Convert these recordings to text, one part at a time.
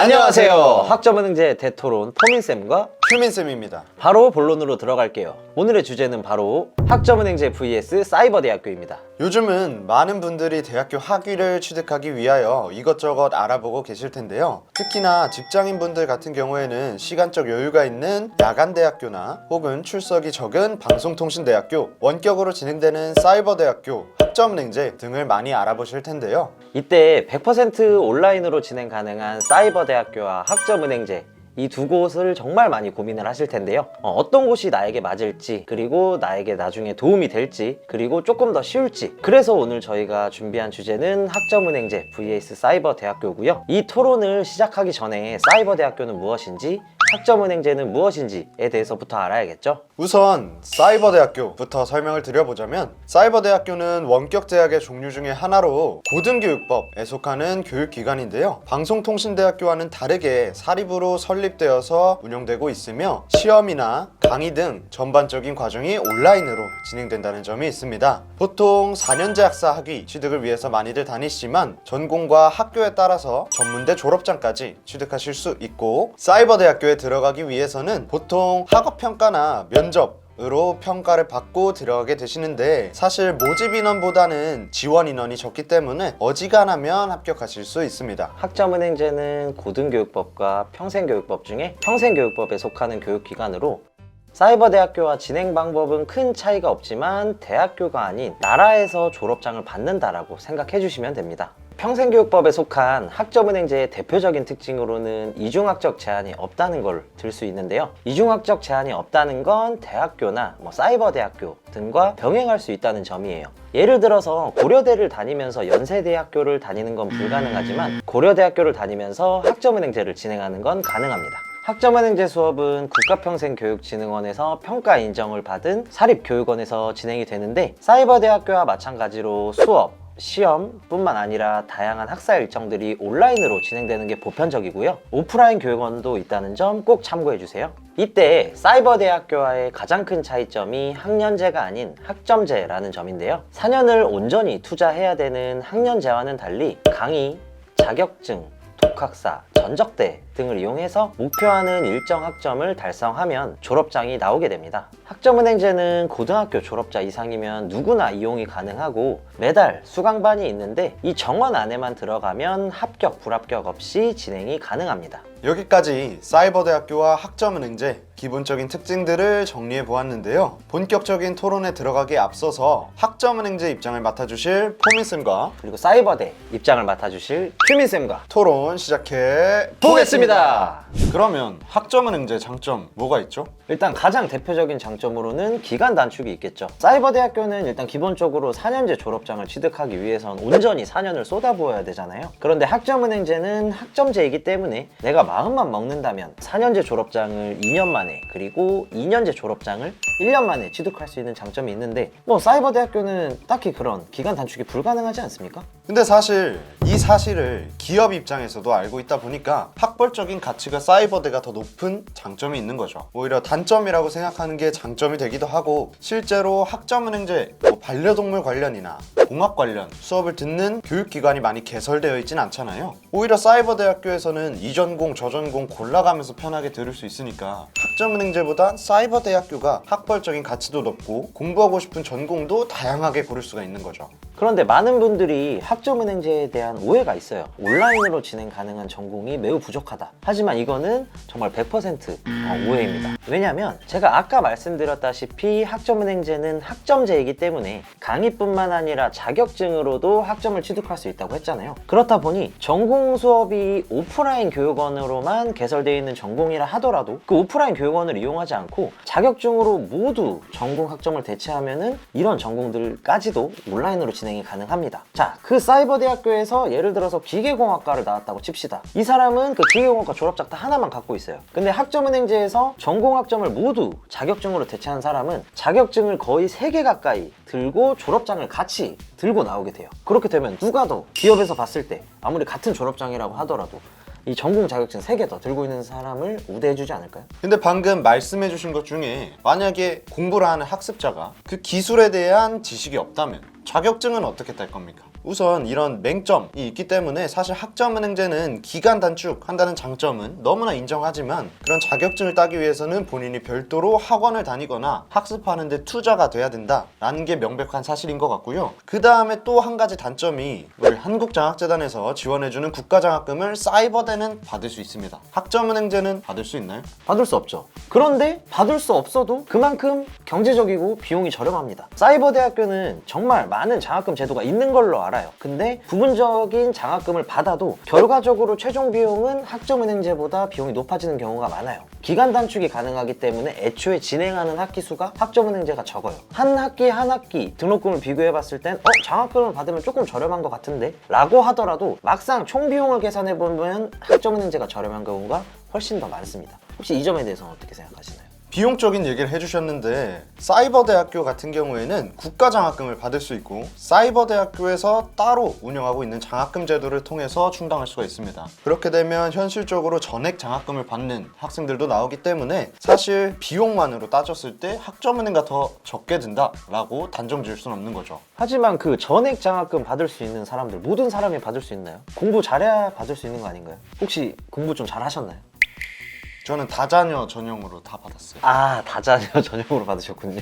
안녕하세요. 학점은행제 대토론 포민쌤과 휴민쌤입니다. 바로 본론으로 들어갈게요. 오늘의 주제는 바로 학점은행제 vs 사이버대학교입니다. 요즘은 많은 분들이 대학교 학위를 취득하기 위하여 이것저것 알아보고 계실 텐데요. 특히나 직장인분들 같은 경우에는 시간적 여유가 있는 야간대학교나 혹은 출석이 적은 방송통신대학교, 원격으로 진행되는 사이버대학교, 학점은행제 등을 많이 알아보실 텐데요. 이때 100% 온라인으로 진행 가능한 사이버대학교와 학점은행제 이 두 곳을 정말 많이 고민을 하실 텐데요. 어떤 곳이 나에게 맞을지, 그리고 나에게 나중에 도움이 될지, 그리고 조금 더 쉬울지. 그래서 오늘 저희가 준비한 주제는 학점은행제 vs 사이버대학교고요. 이 토론을 시작하기 전에 사이버대학교는 무엇인지, 학점은행제는 무엇인지에 대해서부터 알아야겠죠. 우선 사이버대학교부터 설명을 드려보자면, 사이버대학교는 원격대학의 종류 중에 하나로 고등교육법에 속하는 교육기관인데요. 방송통신대학교와는 다르게 사립으로 설립되어서 운영되고 있으며 시험이나 강의 등 전반적인 과정이 온라인으로 진행된다는 점이 있습니다. 보통 4년제 학사 학위 취득을 위해서 많이들 다니시지만 전공과 학교에 따라서 전문대 졸업장까지 취득하실 수 있고, 사이버대학교에 들어가기 위해서는 보통 학업평가나 면접으로 평가를 받고 들어가게 되시는데, 사실 모집 인원보다는 지원 인원이 적기 때문에 어지간하면 합격하실 수 있습니다. 학점은행제는 고등교육법과 평생교육법 중에 평생교육법에 속하는 교육기관으로 사이버대학교와 진행 방법은 큰 차이가 없지만 대학교가 아닌 나라에서 졸업장을 받는다라고 생각해 주시면 됩니다. 평생교육법에 속한 학점은행제의 대표적인 특징으로는 이중학적 제한이 없다는 걸 들 수 있는데요. 이중학적 제한이 없다는 건 대학교나 사이버대학교 등과 병행할 수 있다는 점이에요. 예를 들어서 고려대를 다니면서 연세대학교를 다니는 건 불가능하지만 고려대학교를 다니면서 학점은행제를 진행하는 건 가능합니다. 학점은행제 수업은 국가평생교육진흥원에서 평가 인정을 받은 사립교육원에서 진행이 되는데, 사이버대학교와 마찬가지로 수업, 시험뿐만 아니라 다양한 학사 일정들이 온라인으로 진행되는 게 보편적이고요. 오프라인 교육원도 있다는 점 꼭 참고해 주세요. 이때 사이버대학교와의 가장 큰 차이점이 학년제가 아닌 학점제라는 점인데요. 4년을 온전히 투자해야 되는 학년제와는 달리 강의, 자격증, 독학사, 전적대 등을 이용해서 목표하는 일정 학점을 달성하면 졸업장이 나오게 됩니다. 학점은행제는 고등학교 졸업자 이상이면 누구나 이용이 가능하고 매달 수강반이 있는데 이 정원 안에만 들어가면 합격, 불합격 없이 진행이 가능합니다. 여기까지 사이버대학교와 학점은행제 기본적인 특징들을 정리해 보았는데요. 본격적인 토론에 들어가기에 앞서서 학점은행제 입장을 맡아주실 포민쌤과 그리고 사이버대 입장을 맡아주실 휴민쌤과 토론 시작해 보겠습니다. 그러면 학점은행제 장점 뭐가 있죠? 일단 가장 대표적인 장점으로는 기간 단축이 있겠죠. 사이버대학교는 일단 기본적으로 4년제 졸업장을 취득하기 위해선 온전히 4년을 쏟아부어야 되잖아요. 그런데 학점은행제는 학점제이기 때문에 내가 마음만 먹는다면 4년제 졸업장을 2년 만에, 그리고 2년제 졸업장을 1년 만에 취득할 수 있는 장점이 있는데, 사이버대학교는 딱히 그런 기간 단축이 불가능하지 않습니까? 근데 사실 이 사실을 기업 입장에서도 알고 있다 보니까 학벌적인 가치가 사이버대가 더 높은 장점이 있는 거죠. 오히려 단점이라고 생각하는 게 장점이 되기도 하고, 실제로 학점은행제 반려동물 관련이나 공학 관련 수업을 듣는 교육기관이 많이 개설되어 있진 않잖아요. 오히려 사이버대학교에서는 이 전공 저 전공 골라가면서 편하게 들을 수 있으니까 학점은행제보다 사이버대학교가 학벌적인 가치도 높고 공부하고 싶은 전공도 다양하게 고를 수가 있는 거죠. 그런데 많은 분들이 학점은행제에 대한 오해가 있어요. 온라인으로 진행 가능한 전공이 매우 부족하다. 하지만 이거는 정말 100% 오해입니다. 왜냐면 제가 아까 말씀드렸다시피 학점은행제는 학점제이기 때문에 강의뿐만 아니라 자격증으로도 학점을 취득할 수 있다고 했잖아요. 그렇다 보니 전공 수업이 오프라인 교육원으로만 개설되어 있는 전공이라 하더라도 그 오프라인 교육원을 이용하지 않고 자격증으로 모두 전공 학점을 대체하면은 이런 전공들까지도 온라인으로 진행이 가능합니다. 자, 그 사이버대학교에서 예를 들어서 기계공학과를 나왔다고 칩시다. 이 사람은 그 기계공학과 졸업장 딱 하나만 갖고 있어요. 근데 학점은행제에서 전공 학점을 모두 자격증으로 대체한 사람은 자격증을 거의 3개 가까이 들고 졸업장을 같이 들고 나오게 돼요. 그렇게 되면 누가 더 기업에서 봤을 때 아무리 같은 졸업장이라고 하더라도 이 전공 자격증 3개 더 들고 있는 사람을 우대해주지 않을까요? 근데 방금 말씀해주신 것 중에 만약에 공부를 하는 학습자가 그 기술에 대한 지식이 없다면 자격증은 어떻게 딸 겁니까? 우선 이런 맹점이 있기 때문에 사실 학점은행제는 기간 단축한다는 장점은 너무나 인정하지만 그런 자격증을 따기 위해서는 본인이 별도로 학원을 다니거나 학습하는 데 투자가 돼야 된다라는 게 명백한 사실인 것 같고요. 그 다음에 또 한 가지 단점이 우리 한국장학재단에서 지원해주는 국가장학금을 사이버대는 받을 수 있습니다. 학점은행제는 받을 수 있나요? 받을 수 없죠. 그런데 받을 수 없어도 그만큼 경제적이고 비용이 저렴합니다. 사이버대학교는 정말 많은 장학금 제도가 있는 걸로 알아요. 근데 부분적인 장학금을 받아도 결과적으로 최종 비용은 학점은행제보다 비용이 높아지는 경우가 많아요. 기간 단축이 가능하기 때문에 애초에 진행하는 학기 수가 학점은행제가 적어요. 한 학기 등록금을 비교해봤을 땐 장학금을 받으면 조금 저렴한 것 같은데? 라고 하더라도 막상 총 비용을 계산해보면 학점은행제가 저렴한 경우가 훨씬 더 많습니다. 혹시 이 점에 대해서는 어떻게 생각하시나요? 비용적인 얘기를 해주셨는데 사이버대학교 같은 경우에는 국가장학금을 받을 수 있고 사이버대학교에서 따로 운영하고 있는 장학금 제도를 통해서 충당할 수가 있습니다. 그렇게 되면 현실적으로 전액 장학금을 받는 학생들도 나오기 때문에 사실 비용만으로 따졌을 때 학점은행가 더 적게 든다라고 단정 지을 수는 없는 거죠. 하지만 그 전액 장학금 받을 수 있는 사람들, 모든 사람이 받을 수 있나요? 공부 잘해야 받을 수 있는 거 아닌가요? 혹시 공부 좀 잘하셨나요? 저는 다자녀 전용으로 다 받았어요. 아, 다자녀 전용으로 받으셨군요.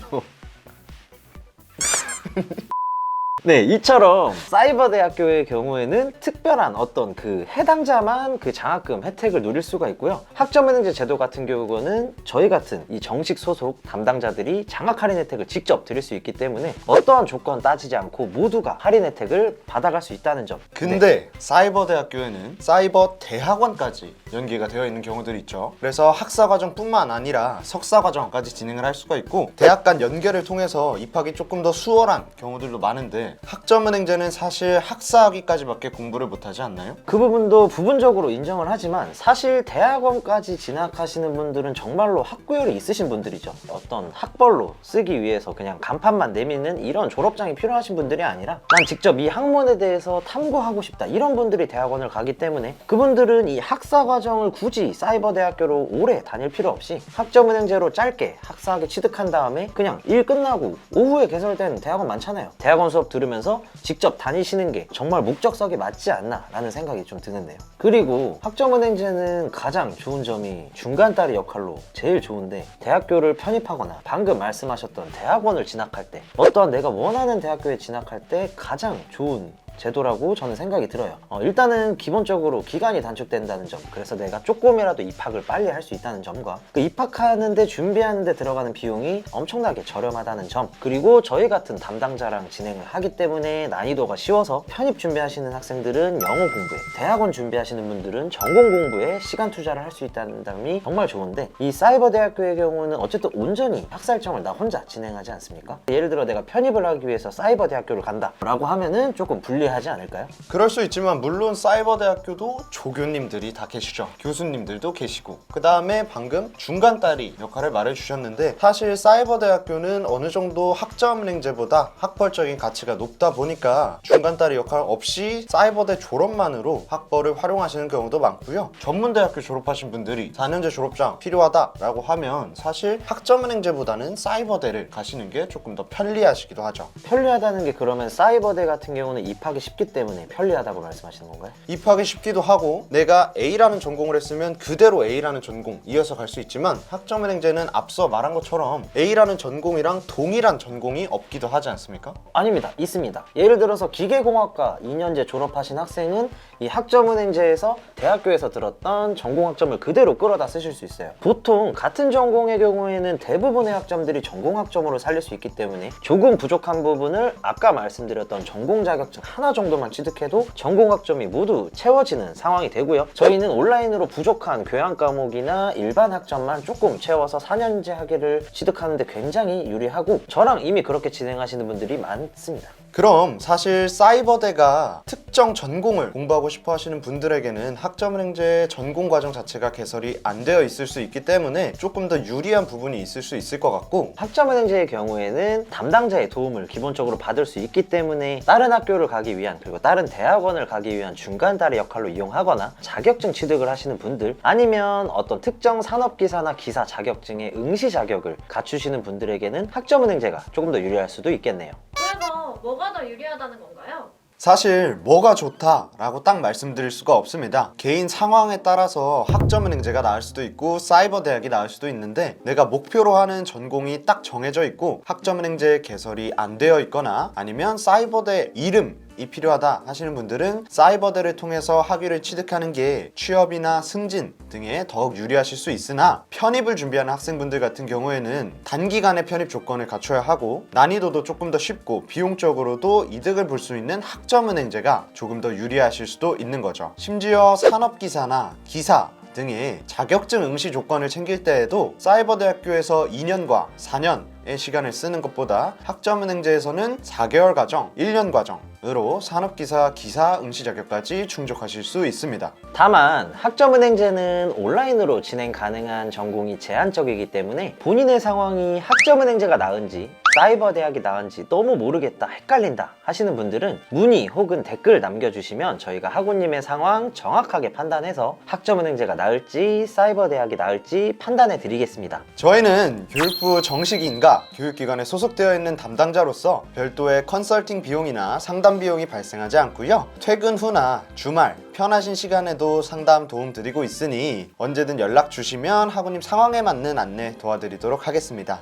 네, 이처럼 사이버대학교의 경우에는 특별한 어떤 그 해당자만 그 장학금 혜택을 누릴 수가 있고요. 학점은행제 제도 같은 경우는 저희 같은 이 정식 소속 담당자들이 장학 할인 혜택을 직접 드릴 수 있기 때문에 어떠한 조건 따지지 않고 모두가 할인 혜택을 받아갈 수 있다는 점. 근데 사이버대학교에는 사이버대학원까지 연계가 되어 있는 경우들이 있죠. 그래서 학사과정뿐만 아니라 석사과정까지 진행을 할 수가 있고 대학 간 연계를 통해서 입학이 조금 더 수월한 경우들도 많은데 학점은행제는 사실 학사학위까지밖에 공부를 못하지 않나요? 그 부분도 부분적으로 인정을 하지만 사실 대학원까지 진학하시는 분들은 정말로 학구열이 있으신 분들이죠. 어떤 학벌로 쓰기 위해서 그냥 간판만 내미는 이런 졸업장이 필요하신 분들이 아니라 난 직접 이 학문에 대해서 탐구하고 싶다 이런 분들이 대학원을 가기 때문에 그분들은 이 학사 과정을 굳이 사이버대학교로 오래 다닐 필요 없이 학점은행제로 짧게 학사학위 취득한 다음에 그냥 일 끝나고 오후에 개설된 대학원 많잖아요. 대학원 수업 들으면서 직접 다니시는 게 정말 목적성에 맞지 않나 라는 생각이 좀 드는데요. 그리고 학점은행제는 가장 좋은 점이 중간다리 역할로 제일 좋은데 대학교를 편입하거나 방금 말씀하셨던 대학원을 진학할 때 어떠한 내가 원하는 대학교에 진학할 때 가장 좋은 제도라고 저는 생각이 들어요. 일단은 기본적으로 기간이 단축된다는 점, 그래서 내가 조금이라도 입학을 빨리 할 수 있다는 점과 그 입학하는데 준비하는데 들어가는 비용이 엄청나게 저렴하다는 점, 그리고 저희 같은 담당자랑 진행을 하기 때문에 난이도가 쉬워서 편입 준비하시는 학생들은 영어 공부에, 대학원 준비하시는 분들은 전공 공부에 시간 투자를 할 수 있다는 점이 정말 좋은데 이 사이버대학교의 경우는 어쨌든 온전히 학사 일정을 나 혼자 진행하지 않습니까? 예를 들어 내가 편입을 하기 위해서 사이버대학교를 간다 라고 하면은 조금 불리하지 않을까요? 그럴 수 있지만 물론 사이버대학교도 조교님들이 다 계시죠. 교수님들도 계시고 그 다음에 방금 중간다리 역할을 말해주셨는데 사실 사이버대학교는 어느 정도 학점은행제보다 학벌적인 가치가 높다 보니까 중간다리 역할 없이 사이버대 졸업만으로 학벌을 활용하시는 경우도 많고요. 전문대학교 졸업하신 분들이 4년제 졸업장 필요하다라고 하면 사실 학점은행제보다는 사이버대를 가시는 게 조금 더 편리하시기도 하죠. 편리하다는 게 그러면 사이버대 같은 경우는 입학이 쉽기 때문에 편리하다고 말씀하시는 건가요? 입학이 쉽기도 하고 내가 A라는 전공을 했으면 그대로 A라는 전공 이어서 갈 수 있지만 학점은행제는 앞서 말한 것처럼 A라는 전공이랑 동일한 전공이 없기도 하지 않습니까? 아닙니다. 있습니다. 예를 들어서 기계공학과 2년제 졸업하신 학생은 이 학점은행제에서 대학교에서 들었던 전공학점을 그대로 끌어다 쓰실 수 있어요. 보통 같은 전공의 경우에는 대부분의 학점들이 전공학점으로 살릴 수 있기 때문에 조금 부족한 부분을 아까 말씀드렸던 전공 자격증 하나 정도만 취득해도 전공학점이 모두 채워지는 상황이 되고요. 저희는 온라인으로 부족한 교양 과목이나 일반 학점만 조금 채워서 4년제 학위를 취득하는데 굉장히 유리하고 저랑 이미 그렇게 진행하시는 분들이 많습니다. 그럼 사실 사이버대가 특정 전공을 공부하고 싶어 하시는 분들에게는 학점은행제 전공 과정 자체가 개설이 안 되어 있을 수 있기 때문에 조금 더 유리한 부분이 있을 수 있을 것 같고 학점은행제의 경우에는 담당자의 도움을 기본적으로 받을 수 있기 때문에 다른 학교를 가기 위한 그리고 다른 대학원을 가기 위한 중간다리 역할로 이용하거나 자격증 취득을 하시는 분들 아니면 어떤 특정 산업기사나 기사 자격증의 응시 자격을 갖추시는 분들에게는 학점은행제가 조금 더 유리할 수도 있겠네요. 그래서 뭐가 더 유리하다는 건가요? 사실 뭐가 좋다라고 딱 말씀드릴 수가 없습니다. 개인 상황에 따라서 학점은행제가 나을 수도 있고 사이버 대학이 나을 수도 있는데, 내가 목표로 하는 전공이 딱 정해져 있고 학점은행제 개설이 안 되어 있거나 아니면 사이버대 이름이 필요하다 하시는 분들은 사이버대를 통해서 학위를 취득하는 게 취업이나 승진 등에 더욱 유리하실 수 있으나, 편입을 준비하는 학생분들 같은 경우에는 단기간에 편입 조건을 갖춰야 하고 난이도도 조금 더 쉽고 비용적으로도 이득을 볼 수 있는 학점은행제가 조금 더 유리하실 수도 있는 거죠. 심지어 산업기사나 기사 등의 자격증 응시 조건을 챙길 때에도 사이버대학교에서 2년과 4년의 시간을 쓰는 것보다 학점은행제에서는 4개월 과정, 1년 과정으로 산업기사, 기사 응시 자격까지 충족하실 수 있습니다. 다만 학점은행제는 온라인으로 진행 가능한 전공이 제한적이기 때문에 본인의 상황이 학점은행제가 나은지 사이버대학이 나은지 너무 모르겠다, 헷갈린다 하시는 분들은 문의 혹은 댓글 남겨주시면 저희가 학우님의 상황 정확하게 판단해서 학점은행제가 나을지 사이버대학이 나을지 판단해 드리겠습니다. 저희는 교육부 정식인가 교육기관에 소속되어 있는 담당자로서 별도의 컨설팅 비용이나 상담 비용이 발생하지 않고요. 퇴근 후나 주말 편하신 시간에도 상담 도움 드리고 있으니 언제든 연락 주시면 학우님 상황에 맞는 안내 도와드리도록 하겠습니다.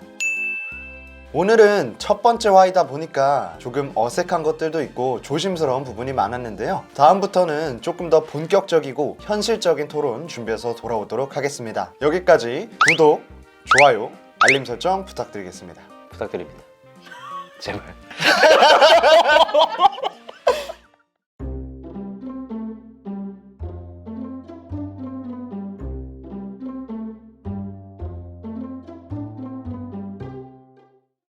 오늘은 첫 번째 화이다 보니까 조금 어색한 것들도 있고 조심스러운 부분이 많았는데요. 다음부터는 조금 더 본격적이고 현실적인 토론 준비해서 돌아오도록 하겠습니다. 여기까지 구독, 좋아요, 알림 설정 부탁드리겠습니다. 부탁드립니다. 제발.